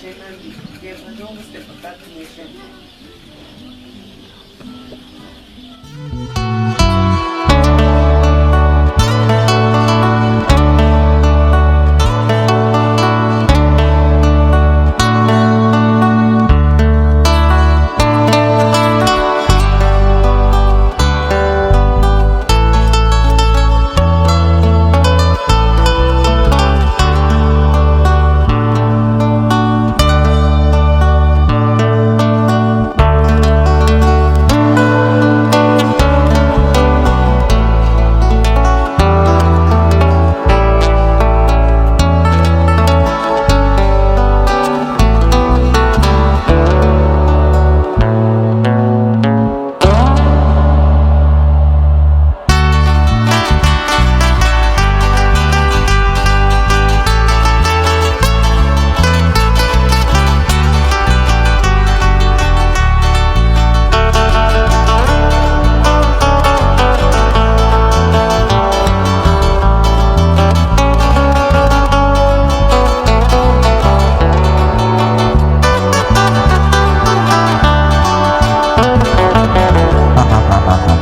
llevamos de pecado y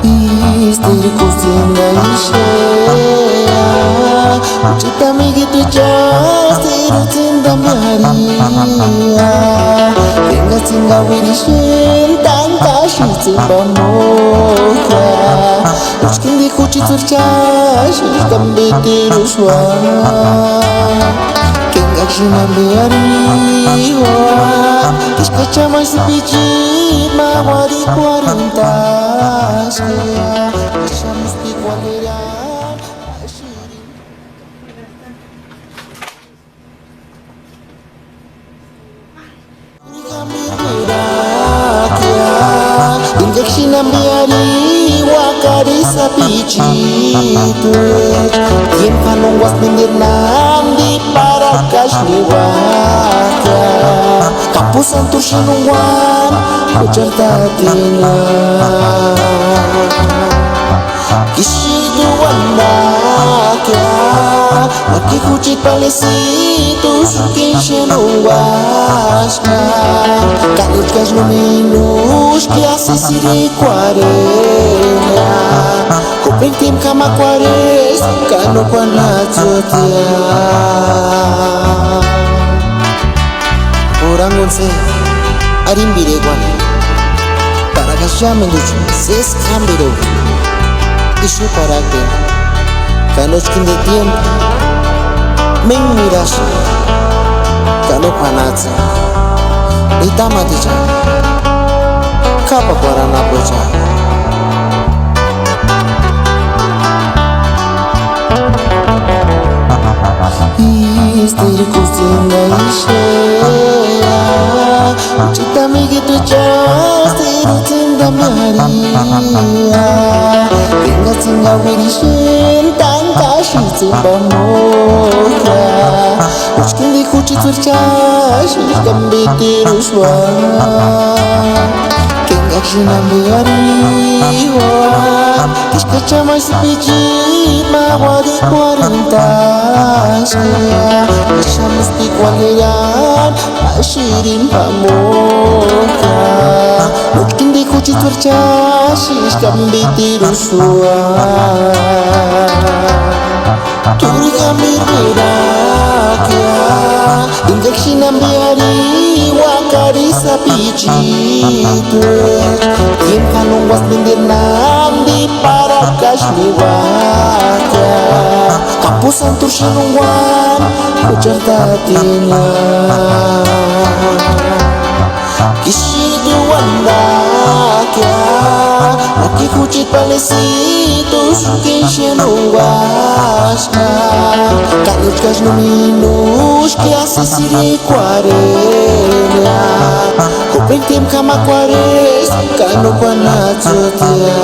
Istriku singaishea Ucitami gitu jastiru cinta Maria Tenga singa wirishin Tankashi simba moka Uchkindi kuchi turchashi Kambitiru suara Kenga kshina biariwa Kishka chamai sipichi Mawari 40 Saya mesti kualiran Kami berakia Injeksi nambiari Wakari sapici Yen panong was mindir namdi Parakas niwaka Kapusan tursinungwan Ujar tatina Kisitu wandaka Maki kucit palesitu Sukin shenungwaska Kalut kas luminus Kiasi siri kwarena Kuping tim kama kwares Kano panatsotia Orang onse Arimbire guane Para kasyamen duchu Ses kambiro Isu parake Kanos kinde tiempo Meng mirashi Kano panatsa Itama ticha Kapa kwarana pocha Istriku singaishea Ucitami gitu jastiru cinta Maria Tenga singa wirishin Tankashi simba moka Uchkindi kuchi turchashi Kambitiru suara Kenga kshina biariwa Kishka chamai sipichi Mawari 40 Saya mesti kualiran Ashirin pamoka Mungkin di kuci turcasis Kambitiru suara Turi kami berakia Injeksi nambiari Wakari sapici Yen panong was mindir namdi Parakas niwaka Kapusan tursinungwan Ujar tatina Kisitu wandaka Maki kucit palesitu Sukin shenungwaska Kalut kas luminus Kiasi siri kwarena Kuping tim kama kwares Kano panatsotia